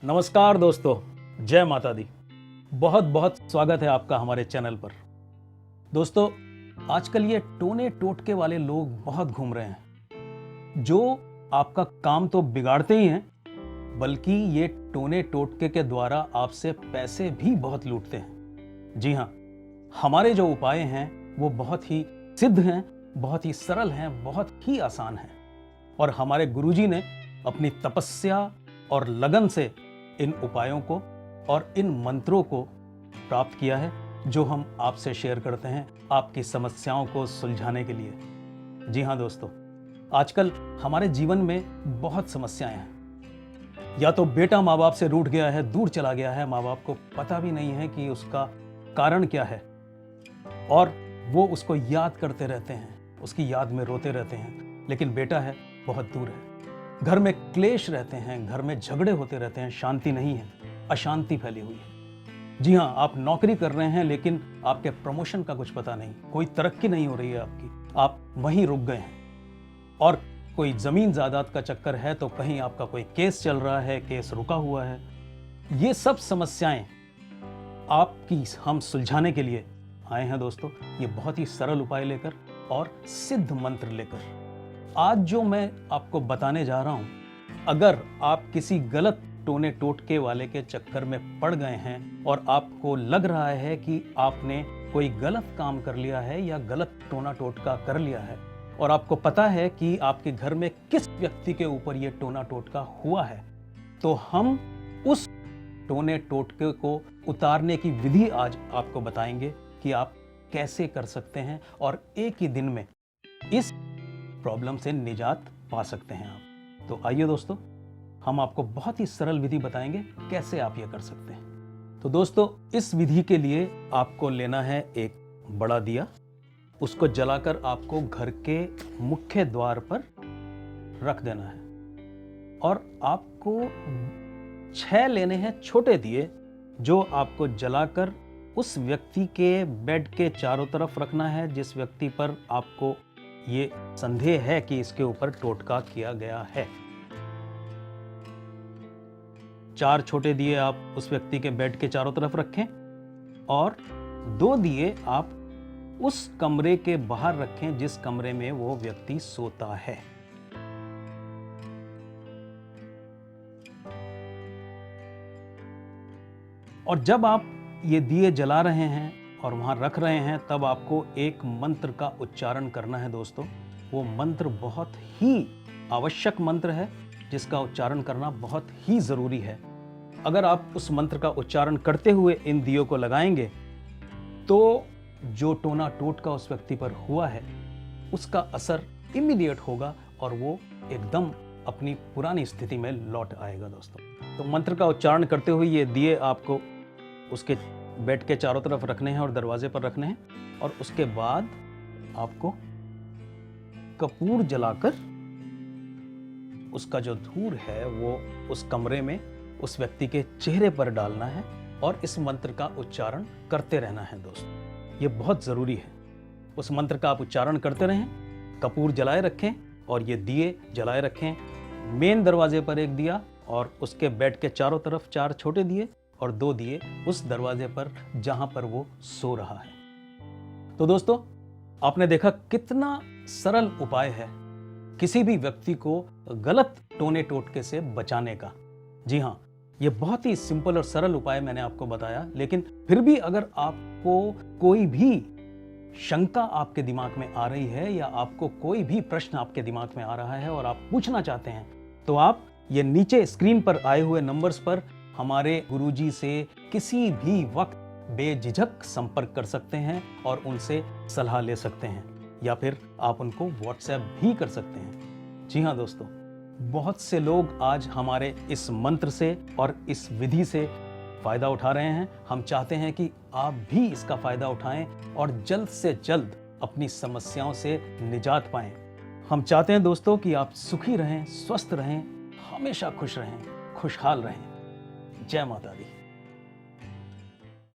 नमस्कार दोस्तों, जय माता दी। बहुत बहुत स्वागत है आपका हमारे चैनल पर। दोस्तों, आजकल ये टोने टोटके वाले लोग बहुत घूम रहे हैं, जो आपका काम तो बिगाड़ते ही हैं, बल्कि ये टोने टोटके के द्वारा आपसे पैसे भी बहुत लूटते हैं। जी हाँ, हमारे जो उपाय हैं वो बहुत ही सिद्ध हैं, बहुत ही सरल हैं, बहुत ही आसान हैं और हमारे गुरुजी ने अपनी तपस्या और लगन से इन उपायों को और इन मंत्रों को प्राप्त किया है, जो हम आपसे शेयर करते हैं आपकी समस्याओं को सुलझाने के लिए। जी हाँ दोस्तों, आजकल हमारे जीवन में बहुत समस्याएं हैं। या तो बेटा माँ बाप से रूठ गया है, दूर चला गया है, माँ बाप को पता भी नहीं है कि उसका कारण क्या है और वो उसको याद करते रहते हैं, उसकी याद में रोते रहते हैं, लेकिन बेटा है बहुत दूर है। घर में क्लेश रहते हैं, घर में झगड़े होते रहते हैं, शांति नहीं है, अशांति फैली हुई है। जी हाँ, आप नौकरी कर रहे हैं लेकिन आपके प्रमोशन का कुछ पता नहीं, कोई तरक्की नहीं हो रही है आपकी, आप वहीं रुक गए हैं। और कोई जमीन जायदाद का चक्कर है तो कहीं आपका कोई केस चल रहा है, केस रुका हुआ है। ये सब समस्याएं आपकी हम सुलझाने के लिए आए हैं दोस्तों, ये बहुत ही सरल उपाय लेकर और सिद्ध मंत्र लेकर। आज जो मैं आपको बताने जा रहा हूं, अगर आप किसी गलत टोने टोटके वाले के चक्कर में पड़ गए हैं और आपको लग रहा है कि आपने कोई गलत काम कर लिया है या गलत टोना टोटका कर लिया है और आपको पता है कि आपके घर में किस व्यक्ति के ऊपर यह टोना टोटका हुआ है, तो हम उस टोने टोटके को उतारने की विधि आज आपको बताएंगे कि आप कैसे कर सकते हैं और एक ही दिन में इस प्रॉब्लम से निजात पा सकते हैं आप। तो आइए दोस्तों, हम आपको बहुत ही सरल विधि बताएंगे कैसे आप ये कर सकते हैं। तो दोस्तों, इस विधि के लिए आपको लेना है एक बड़ा दिया, उसको जलाकर आपको घर के मुख्य द्वार पर रख देना है और आपको 6 लेने हैं छोटे दिए, जो आपको जलाकर उस व्यक्ति के बेड के चारों तरफ रखना है जिस व्यक्ति पर आपको ये संदेह है कि इसके ऊपर टोटका किया गया है। 4 छोटे दिए आप उस व्यक्ति के बेड के चारों तरफ रखें और 2 दिए आप उस कमरे के बाहर रखें जिस कमरे में वो व्यक्ति सोता है। और जब आप ये दिए जला रहे हैं और वहां रख रहे हैं, तब आपको एक मंत्र का उच्चारण करना है दोस्तों। वो मंत्र बहुत ही आवश्यक मंत्र है, जिसका उच्चारण करना बहुत ही जरूरी है। अगर आप उस मंत्र का उच्चारण करते हुए इन दियों को लगाएंगे तो जो टोना टोटका उस व्यक्ति पर हुआ है उसका असर इमीडिएट होगा और वो एकदम अपनी पुरानी स्थिति में लौट आएगा दोस्तों। तो मंत्र का उच्चारण करते हुए ये दिए आपको उसके बेड के चारों तरफ रखने हैं और दरवाजे पर रखने हैं और उसके बाद आपको कपूर जलाकर उसका जो धूर है वो उस कमरे में उस व्यक्ति के चेहरे पर डालना है और इस मंत्र का उच्चारण करते रहना है दोस्तों। ये बहुत जरूरी है। उस मंत्र का आप उच्चारण करते रहें, कपूर जलाए रखें और ये दिए जलाए रखें। मेन दरवाजे पर एक दिया और उसके बेड के चारों तरफ 4 छोटे दिए और 2 दिए उस दरवाजे पर जहां पर वो सो रहा है। तो दोस्तों, आपने देखा कितना सरल उपाय है किसी भी व्यक्ति को गलत टोने टोटके से बचाने का। जी हाँ, ये बहुत ही सिंपल और सरल उपाय मैंने आपको बताया, लेकिन फिर भी अगर आपको कोई भी शंका आपके दिमाग में आ रही है या आपको कोई भी प्रश्न आपके दिमाग में आ रहा है और आप पूछना चाहते हैं, तो आप ये नीचे स्क्रीन पर आए हुए नंबर्स पर हमारे गुरुजी से किसी भी वक्त बेझिझक संपर्क कर सकते हैं और उनसे सलाह ले सकते हैं, या फिर आप उनको व्हाट्सएप भी कर सकते हैं। जी हाँ दोस्तों, बहुत से लोग आज हमारे इस मंत्र से और इस विधि से फायदा उठा रहे हैं। हम चाहते हैं कि आप भी इसका फायदा उठाएं और जल्द से जल्द अपनी समस्याओं से निजात पाएं। हम चाहते हैं दोस्तों कि आप सुखी रहें, स्वस्थ रहें, हमेशा खुश रहें, खुशहाल रहें। जय माता दी।